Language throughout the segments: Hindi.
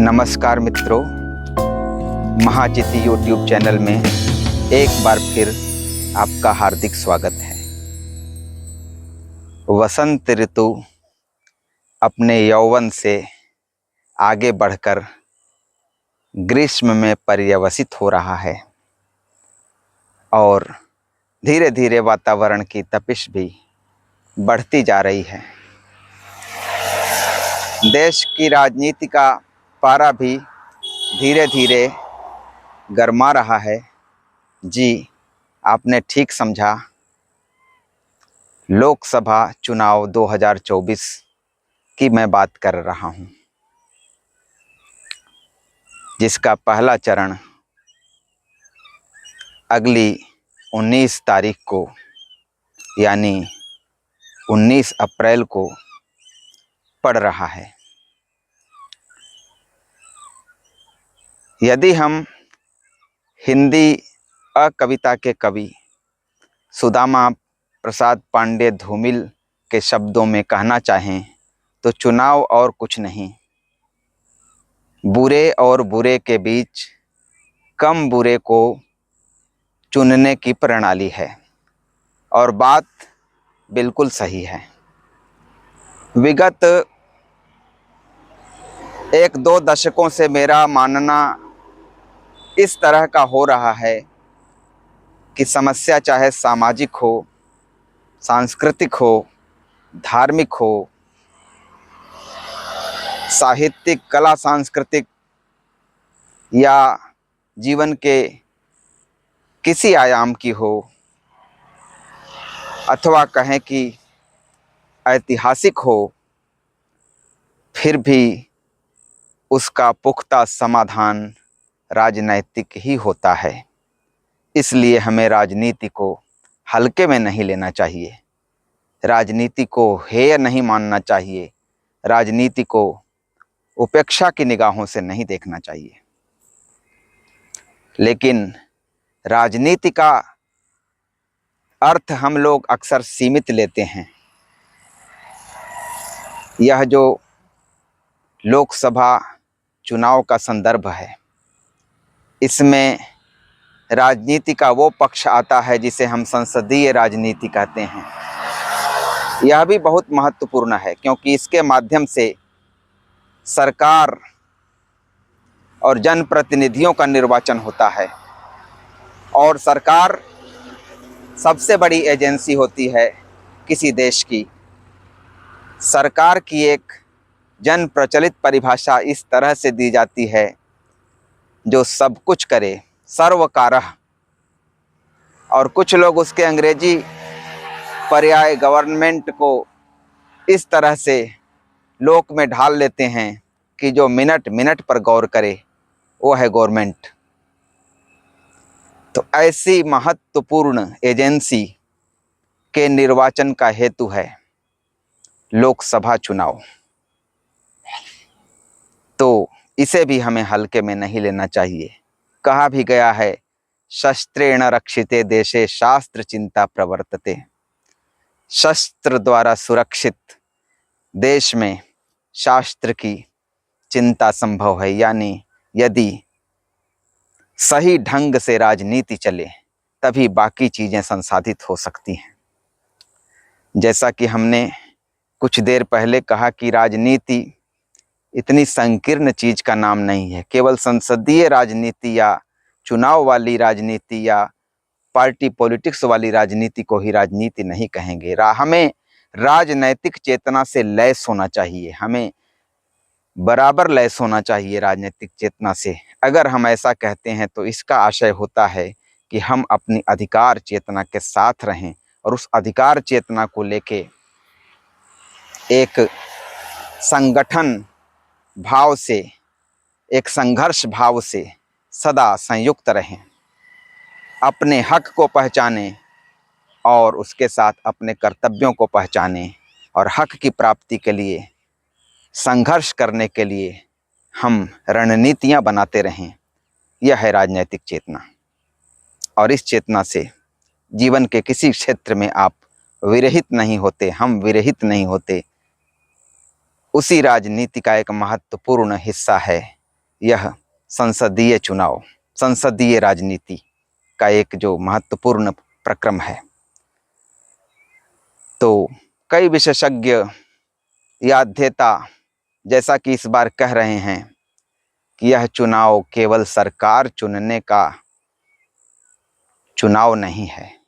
नमस्कार मित्रों, महाजिति यूट्यूब चैनल में एक बार फिर आपका हार्दिक स्वागत है। वसंत ऋतु अपने यौवन से आगे बढ़कर ग्रीष्म में पर्यवसित हो रहा है और धीरे धीरे वातावरण की तपिश भी बढ़ती जा रही है। देश की राजनीति का पारा भी धीरे धीरे गरमा रहा है। जी, आपने ठीक समझा, लोकसभा चुनाव 2024 की मैं बात कर रहा हूं, जिसका पहला चरण अगली 19 तारीख को यानी 19 अप्रैल को पड़ रहा है। यदि हम हिंदी कविता के कवि सुदामा प्रसाद पांडे धूमिल के शब्दों में कहना चाहें तो चुनाव और कुछ नहीं, बुरे और बुरे के बीच कम बुरे को चुनने की प्रणाली है। और बात बिल्कुल सही है। विगत 1-2 दशकों से मेरा मानना इस तरह का हो रहा है कि समस्या चाहे सामाजिक हो, सांस्कृतिक हो, धार्मिक हो, साहित्यिक, कला, सांस्कृतिक या जीवन के किसी आयाम की हो, अथवा कहें कि ऐतिहासिक हो, फिर भी उसका पुख्ता समाधान राजनैतिक ही होता है। इसलिए हमें राजनीति को हल्के में नहीं लेना चाहिए, राजनीति को हेय नहीं मानना चाहिए, राजनीति को उपेक्षा की निगाहों से नहीं देखना चाहिए। लेकिन राजनीति का अर्थ हम लोग अक्सर सीमित लेते हैं। यह जो लोकसभा चुनाव का संदर्भ है, इसमें राजनीति का वो पक्ष आता है जिसे हम संसदीय राजनीति कहते हैं। यह भी बहुत महत्वपूर्ण है क्योंकि इसके माध्यम से सरकार और जनप्रतिनिधियों का निर्वाचन होता है और सरकार सबसे बड़ी एजेंसी होती है किसी देश की। सरकार की एक जन प्रचलित परिभाषा इस तरह से दी जाती है, जो सब कुछ करे, सर्वकारः। और कुछ लोग उसके अंग्रेजी पर्याय गवर्नमेंट को इस तरह से लोक में ढाल लेते हैं कि जो मिनट मिनट पर गौर करे वो है गवर्नमेंट। तो ऐसी महत्वपूर्ण एजेंसी के निर्वाचन का हेतु है लोकसभा चुनाव। तो इसे भी हमें हल्के में नहीं लेना चाहिए। कहा भी गया है, शस्त्रेण रक्षिते देशे शास्त्र चिंता प्रवर्तते। शस्त्र द्वारा सुरक्षित देश में शास्त्र की चिंता संभव है। यानी यदि सही ढंग से राजनीति चले तभी बाकी चीज़ें संसाधित हो सकती हैं। जैसा कि हमने कुछ देर पहले कहा कि राजनीति इतनी संकीर्ण चीज़ का नाम नहीं है। केवल संसदीय राजनीति या चुनाव वाली राजनीति या पार्टी पॉलिटिक्स वाली राजनीति को ही राजनीति नहीं कहेंगे। हमें राजनैतिक चेतना से लैस होना चाहिए, हमें बराबर लैस होना चाहिए राजनीतिक चेतना से। अगर हम ऐसा कहते हैं तो इसका आशय होता है कि हम अपनी अधिकार चेतना के साथ रहें और उस अधिकार चेतना को लेके एक संगठन भाव से, एक संघर्ष भाव से सदा संयुक्त रहें, अपने हक को पहचानें और उसके साथ अपने कर्तव्यों को पहचानें और हक की प्राप्ति के लिए संघर्ष करने के लिए हम रणनीतियां बनाते रहें। यह है राजनैतिक चेतना। और इस चेतना से जीवन के किसी क्षेत्र में आप विरहित नहीं होते, हम विरहित नहीं होते। उसी राजनीति का एक महत्वपूर्ण हिस्सा है यह संसदीय चुनाव, संसदीय राजनीति का एक जो महत्वपूर्ण प्रक्रम है। तो कई विशेषज्ञ या अध्येता जैसा कि इस बार कह रहे हैं कि यह चुनाव केवल सरकार चुनने का चुनाव नहीं है।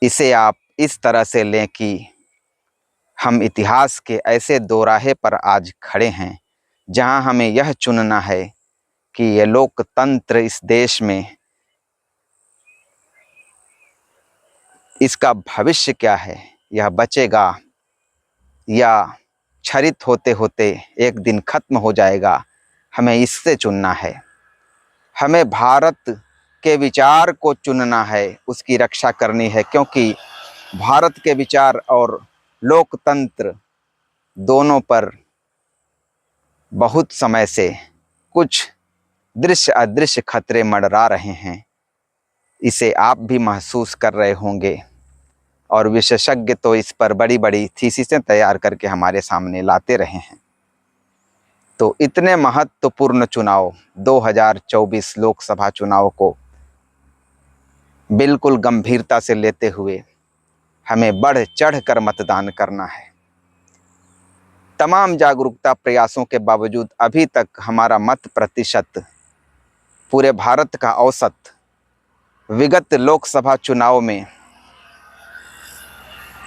इसे आप इस तरह से लें कि हम इतिहास के ऐसे दोराहे पर आज खड़े हैं जहां हमें यह चुनना है कि यह लोकतंत्र इस देश में इसका भविष्य क्या है, यह बचेगा या क्षरित होते होते एक दिन खत्म हो जाएगा। हमें इससे चुनना है। हमें भारत के विचार को चुनना है, उसकी रक्षा करनी है, क्योंकि भारत के विचार और लोकतंत्र दोनों पर बहुत समय से कुछ दृश्य अदृश्य खतरे मंडरा रहे हैं। इसे आप भी महसूस कर रहे होंगे और विशेषज्ञ तो इस पर बड़ी बड़ी थीसिसें तैयार करके हमारे सामने लाते रहे हैं। तो इतने महत्वपूर्ण चुनाव 2024 लोकसभा चुनाव को बिल्कुल गंभीरता से लेते हुए हमें बढ़ चढ़ कर मतदान करना है। तमाम जागरूकता प्रयासों के बावजूद अभी तक हमारा मत प्रतिशत पूरे भारत का औसत विगत लोकसभा चुनाव में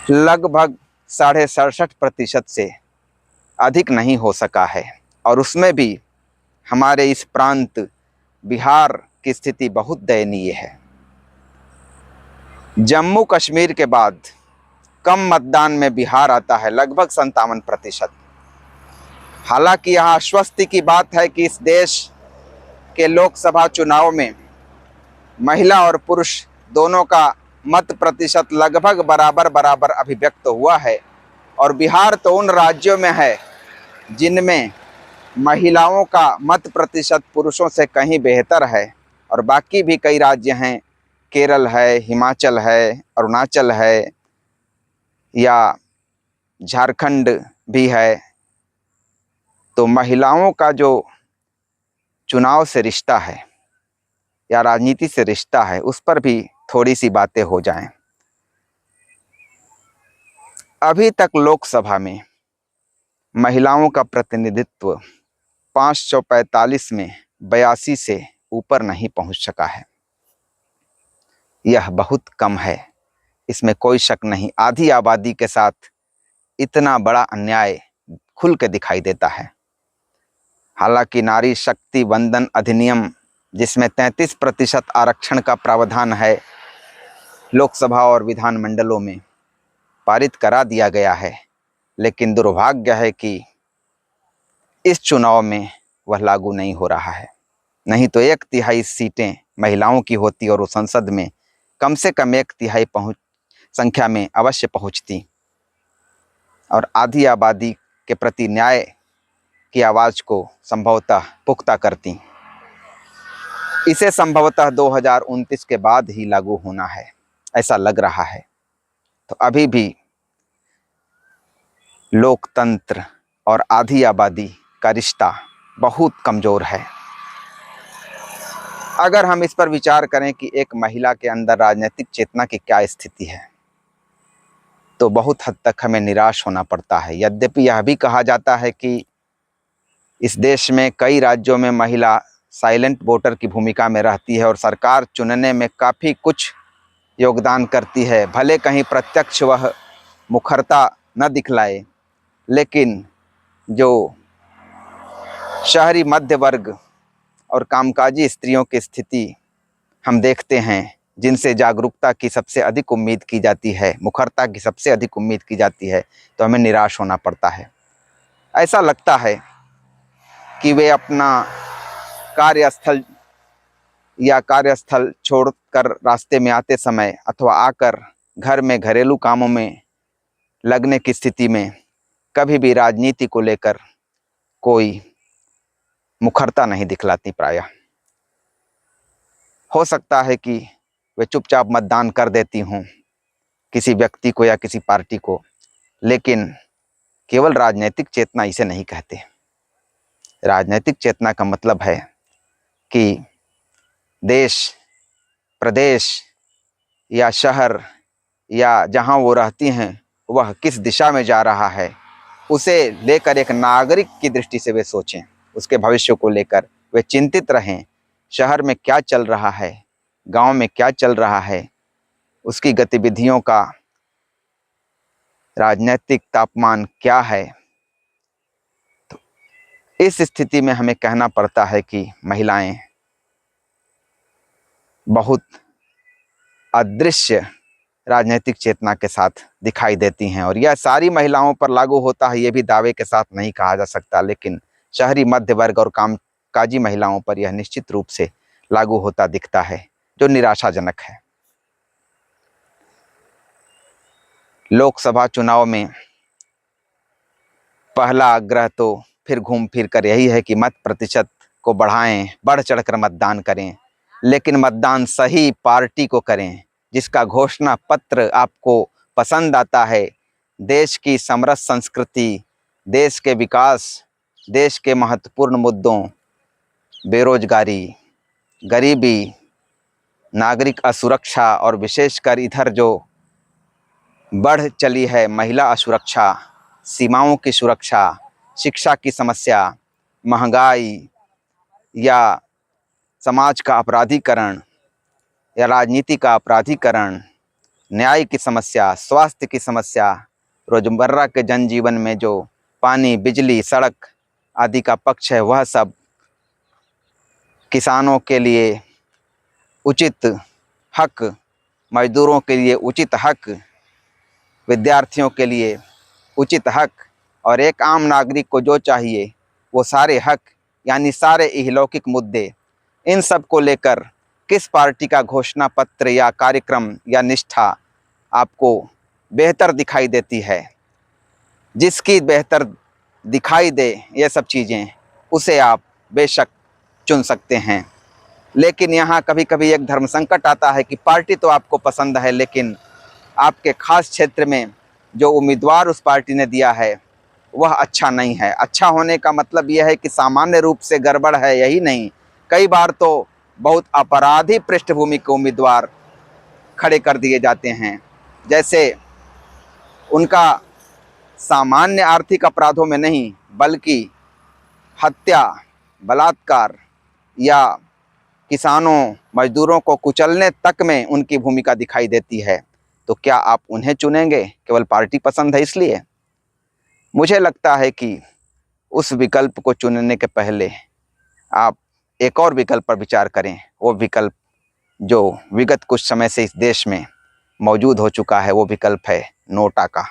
लगभग 67.5% से अधिक नहीं हो सका है। और उसमें भी हमारे इस प्रांत बिहार की स्थिति बहुत दयनीय है। जम्मू कश्मीर के बाद कम मतदान में बिहार आता है, लगभग 57%। हालांकि यह आश्वस्ति की बात है कि इस देश के लोकसभा चुनाव में महिला और पुरुष दोनों का मत प्रतिशत लगभग बराबर अभिव्यक्त हुआ है। और बिहार तो उन राज्यों में है जिनमें महिलाओं का मत प्रतिशत पुरुषों से कहीं बेहतर है। और बाकी भी कई राज्य हैं, केरल है, हिमाचल है, अरुणाचल है या झारखंड भी है। तो महिलाओं का जो चुनाव से रिश्ता है या राजनीति से रिश्ता है, उस पर भी थोड़ी सी बातें हो जाएं। अभी तक लोकसभा में महिलाओं का प्रतिनिधित्व 545 में 82 से ऊपर नहीं पहुंच सका है। यह बहुत कम है, इसमें कोई शक नहीं। आधी आबादी के साथ इतना बड़ा अन्याय खुल के दिखाई देता है। हालांकि नारी शक्ति वंदन अधिनियम, जिसमें 33% आरक्षण का प्रावधान है, लोकसभा और विधानमंडलों में पारित करा दिया गया है। लेकिन दुर्भाग्य है कि इस चुनाव में वह लागू नहीं हो रहा है। नहीं तो 1/3 सीटें महिलाओं की होती और वो संसद में कम से कम 1/3 संख्या में अवश्य पहुंचती और आधी आबादी के प्रति न्याय की आवाज़ को संभवतः पुख्ता करती। इसे संभवतः 2029 के बाद ही लागू होना है, ऐसा लग रहा है। तो अभी भी लोकतंत्र और आधी आबादी का रिश्ता बहुत कमज़ोर है। अगर हम इस पर विचार करें कि एक महिला के अंदर राजनीतिक चेतना की क्या स्थिति है, तो बहुत हद तक हमें निराश होना पड़ता है। यद्यपि यह भी कहा जाता है कि इस देश में कई राज्यों में महिला साइलेंट वोटर की भूमिका में रहती है और सरकार चुनने में काफ़ी कुछ योगदान करती है। भले कहीं प्रत्यक्ष वह मुखरता न दिखलाए, लेकिन जो शहरी मध्य वर्ग और कामकाजी स्त्रियों की स्थिति हम देखते हैं, जिनसे जागरूकता की सबसे अधिक उम्मीद की जाती है, मुखरता की सबसे अधिक उम्मीद की जाती है, तो हमें निराश होना पड़ता है। ऐसा लगता है कि वे अपना कार्यस्थल छोड़कर रास्ते में आते समय अथवा आकर घर में घरेलू कामों में लगने की स्थिति में कभी भी राजनीति को लेकर कोई मुखरता नहीं दिखलाती। प्रायः हो सकता है कि वे चुपचाप मतदान कर देती हों किसी व्यक्ति को या किसी पार्टी को, लेकिन केवल राजनीतिक चेतना इसे नहीं कहते। राजनीतिक चेतना का मतलब है कि देश, प्रदेश या शहर या जहां वो रहती हैं वह किस दिशा में जा रहा है, उसे लेकर एक नागरिक की दृष्टि से वे सोचें, उसके भविष्य को लेकर वे चिंतित रहें। शहर में क्या चल रहा है, गांव में क्या चल रहा है, उसकी गतिविधियों का राजनीतिक तापमान क्या है। तो इस स्थिति में हमें कहना पड़ता है कि महिलाएं बहुत अदृश्य राजनीतिक चेतना के साथ दिखाई देती हैं, और यह सारी महिलाओं पर लागू होता है ये भी दावे के साथ नहीं कहा जा सकता, लेकिन शहरी मध्य वर्ग और कामकाजी महिलाओं पर यह निश्चित रूप से लागू होता दिखता है, जो निराशाजनक है। लोकसभा चुनाव में पहला आग्रह तो फिर घूम फिर कर यही है कि मत प्रतिशत को बढ़ाएं, बढ़ चढ़कर मतदान करें, लेकिन मतदान सही पार्टी को करें जिसका घोषणा पत्र आपको पसंद आता है। देश की समृद्ध संस्कृति, देश के विकास, देश के महत्वपूर्ण मुद्दों, बेरोजगारी, गरीबी, नागरिक असुरक्षा और विशेषकर इधर जो बढ़ चली है महिला असुरक्षा, सीमाओं की सुरक्षा, शिक्षा की समस्या, महंगाई या समाज का अपराधीकरण या राजनीति का अपराधीकरण, न्याय की समस्या, स्वास्थ्य की समस्या, रोजमर्रा के जनजीवन में जो पानी, बिजली, सड़क आदि का पक्ष है, वह सब, किसानों के लिए उचित हक, मजदूरों के लिए उचित हक, विद्यार्थियों के लिए उचित हक, और एक आम नागरिक को जो चाहिए वो सारे हक, यानी सारे इहलौकिक मुद्दे, इन सब को लेकर किस पार्टी का घोषणा पत्र या कार्यक्रम या निष्ठा आपको बेहतर दिखाई देती है, जिसकी बेहतर दिखाई दे ये सब चीज़ें, उसे आप बेशक चुन सकते हैं। लेकिन यहाँ कभी कभी एक धर्म संकट आता है कि पार्टी तो आपको पसंद है, लेकिन आपके खास क्षेत्र में जो उम्मीदवार उस पार्टी ने दिया है वह अच्छा नहीं है। अच्छा होने का मतलब यह है कि सामान्य रूप से गड़बड़ है यही नहीं, कई बार तो बहुत अपराधी पृष्ठभूमि के उम्मीदवार खड़े कर दिए जाते हैं। जैसे उनका सामान्य आर्थिक अपराधों में नहीं, बल्कि हत्या, बलात्कार या किसानों, मजदूरों को कुचलने तक में उनकी भूमिका दिखाई देती है। तो क्या आप उन्हें चुनेंगे केवल पार्टी पसंद है इसलिए? मुझे लगता है कि उस विकल्प को चुनने के पहले आप एक और विकल्प पर विचार करें। वो विकल्प जो विगत कुछ समय से इस देश में मौजूद हो चुका है, वो विकल्प है नोटा का,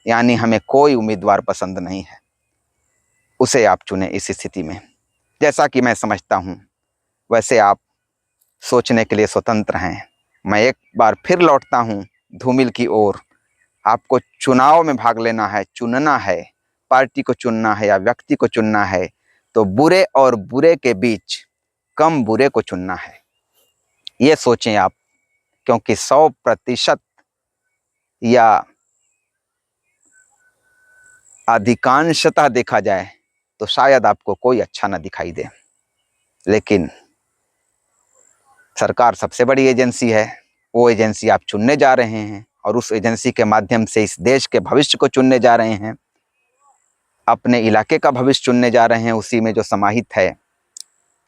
यानी हमें कोई उम्मीदवार पसंद नहीं है, उसे आप चुनें इस स्थिति में। जैसा कि मैं समझता हूँ वैसे आप सोचने के लिए स्वतंत्र हैं। मैं एक बार फिर लौटता हूँ धूमिल की ओर। आपको चुनाव में भाग लेना है, चुनना है, पार्टी को चुनना है या व्यक्ति को चुनना है, तो बुरे और बुरे के बीच कम बुरे को चुनना है, ये सोचें आप। क्योंकि 100% या अधिकांशतः देखा जाए तो शायद आपको कोई अच्छा ना दिखाई दे, लेकिन सरकार सबसे बड़ी एजेंसी है, वो एजेंसी आप चुनने जा रहे हैं और उस एजेंसी के माध्यम से इस देश के भविष्य को चुनने जा रहे हैं, अपने इलाके का भविष्य चुनने जा रहे हैं, उसी में जो समाहित है।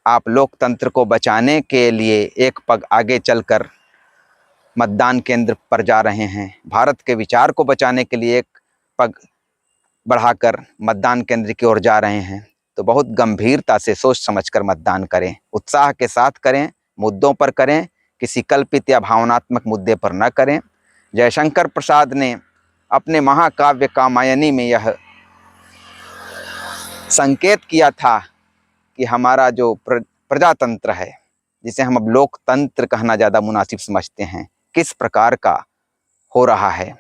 आप लोकतंत्र को बचाने के लिए एक पग आगे चलकर मतदान केंद्र पर जा रहे हैं, भारत के विचार को बचाने के लिए एक पग बढ़ाकर मतदान केंद्र की ओर जा रहे हैं। तो बहुत गंभीरता से सोच समझकर मतदान करें, उत्साह के साथ करें, मुद्दों पर करें, किसी कल्पित या भावनात्मक मुद्दे पर न करें। जयशंकर प्रसाद ने अपने महाकाव्य कामायनी में यह संकेत किया था कि हमारा जो प्रजातंत्र है, जिसे हम अब लोकतंत्र कहना ज़्यादा मुनासिब समझते हैं, किस प्रकार का हो रहा है।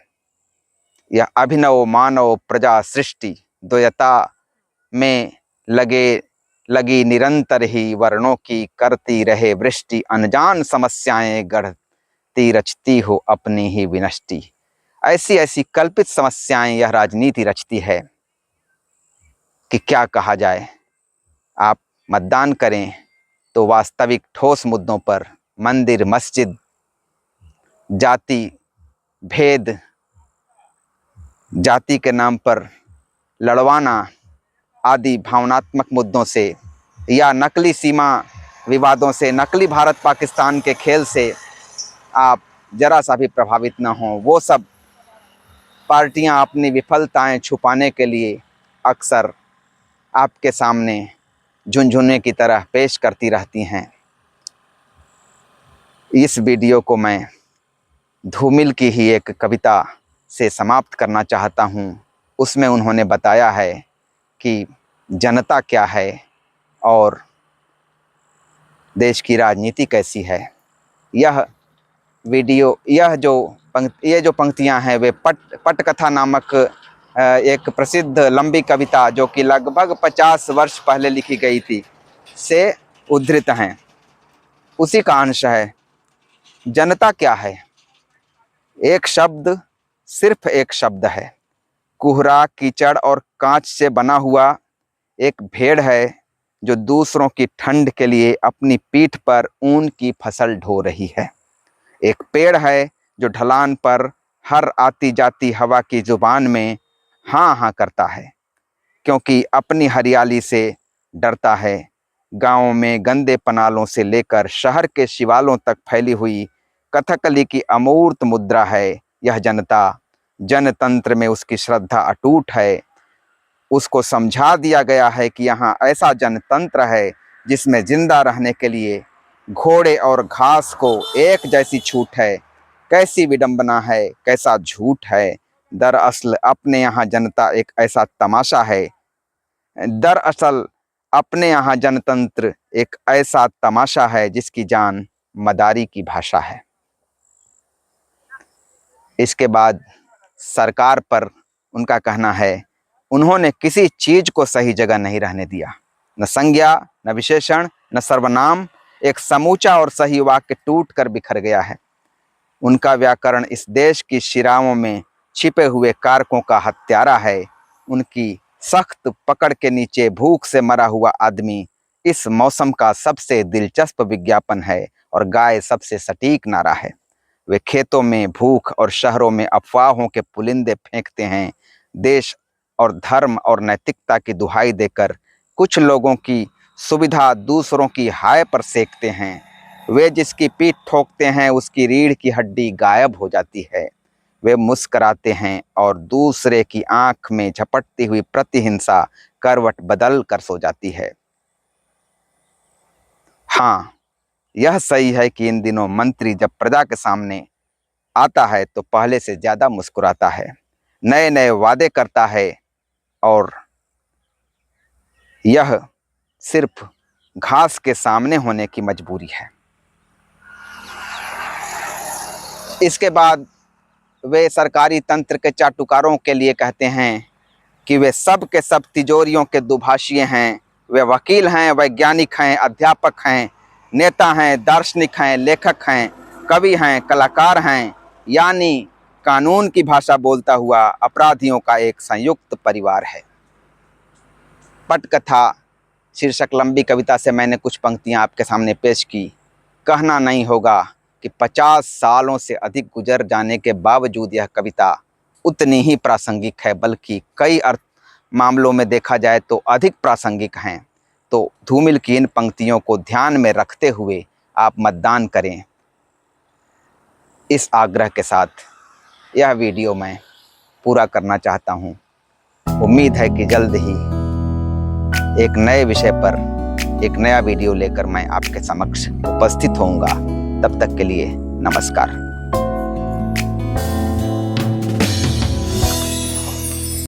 यह अभिनव मानव प्रजा सृष्टि द्वैता में लगी निरंतर ही, वर्णों की करती रहे वृष्टि, अनजान समस्याएं गढ़ती रचती हो अपनी ही विनष्टि। ऐसी ऐसी कल्पित समस्याएं यह राजनीति रचती है कि क्या कहा जाए। आप मतदान करें तो वास्तविक ठोस मुद्दों पर, मंदिर मस्जिद, जाति भेद, जाति के नाम पर लड़वाना आदि भावनात्मक मुद्दों से या नकली सीमा विवादों से, नकली भारत पाकिस्तान के खेल से आप जरा सा भी प्रभावित न हों। वो सब पार्टियां अपनी विफलताएं छुपाने के लिए अक्सर आपके सामने झुनझुने की तरह पेश करती रहती हैं। इस वीडियो को मैं धूमिल की ही एक कविता से समाप्त करना चाहता हूँ। उसमें उन्होंने बताया है कि जनता क्या है और देश की राजनीति कैसी है। यह वीडियो, ये जो पंक्तियां हैं वे पटकथा नामक एक प्रसिद्ध लंबी कविता जो कि लगभग 50 वर्ष पहले लिखी गई थी से उद्धृत हैं। उसी का अंश है। जनता क्या है? एक शब्द, सिर्फ एक शब्द है। कुहरा, कीचड़ और कांच से बना हुआ एक भेड़ है जो दूसरों की ठंड के लिए अपनी पीठ पर ऊन की फसल ढो रही है। एक पेड़ है जो ढलान पर हर आती जाती हवा की जुबान में हाँ हाँ करता है, क्योंकि अपनी हरियाली से डरता है। गाँव में गंदे पनालों से लेकर शहर के शिवालों तक फैली हुई कथकली की अमूर्त मुद्रा है यह जनता। जनतंत्र में उसकी श्रद्धा अटूट है। उसको समझा दिया गया है कि यहाँ ऐसा जनतंत्र है जिसमें जिंदा रहने के लिए घोड़े और घास को एक जैसी छूट है। कैसी विडंबना है, कैसा झूठ है। दरअसल अपने यहाँ जनता एक ऐसा तमाशा है। दरअसल अपने यहाँ जनतंत्र एक ऐसा तमाशा है जिसकी जान मदारी की भाषा है। इसके बाद सरकार पर उनका कहना है, उन्होंने किसी चीज को सही जगह नहीं रहने दिया। न संज्ञा, न विशेषण, न सर्वनाम। एक समूचा और सही वाक्य टूट कर बिखर गया है। उनका व्याकरण इस देश की शिराओं में छिपे हुए कारकों का हत्यारा है। उनकी सख्त पकड़ के नीचे भूख से मरा हुआ आदमी इस मौसम का सबसे दिलचस्प विज्ञापन है और गाय सबसे सटीक नारा है। वे खेतों में भूख और शहरों में अफवाहों के पुलिंदे फेंकते हैं। देश और धर्म और नैतिकता की दुहाई देकर कुछ लोगों की सुविधा दूसरों की हाय पर सेकते हैं। वे जिसकी पीठ ठोकते हैं उसकी रीढ़ की हड्डी गायब हो जाती है। वे मुस्कराते हैं और दूसरे की आंख में झपटती हुई प्रतिहिंसा करवट बदल कर सो जाती है। हाँ, यह सही है कि इन दिनों मंत्री जब प्रजा के सामने आता है तो पहले से ज्यादा मुस्कुराता है, नए नए वादे करता है और यह सिर्फ घास के सामने होने की मजबूरी है। इसके बाद वे सरकारी तंत्र के चाटुकारों के लिए कहते हैं कि वे सब के सब तिजोरियों के दुभाषिए हैं। वे वकील हैं, वैज्ञानिक हैं, अध्यापक हैं, नेता हैं, दार्शनिक हैं, लेखक हैं, कवि हैं, कलाकार हैं, यानी कानून की भाषा बोलता हुआ अपराधियों का एक संयुक्त परिवार है। पटकथा शीर्षक लंबी कविता से मैंने कुछ पंक्तियां आपके सामने पेश की। कहना नहीं होगा कि 50 सालों से अधिक गुजर जाने के बावजूद यह कविता उतनी ही प्रासंगिक है, बल्कि कई मामलों में देखा जाए तो अधिक प्रासंगिक हैं। तो धूमिल की इन पंक्तियों को ध्यान में रखते हुए आप मतदान करें, इस आग्रह के साथ यह वीडियो मैं पूरा करना चाहता हूँ। उम्मीद है कि जल्द ही एक नए विषय पर एक नया वीडियो लेकर मैं आपके समक्ष उपस्थित होऊंगा। तब तक के लिए नमस्कार।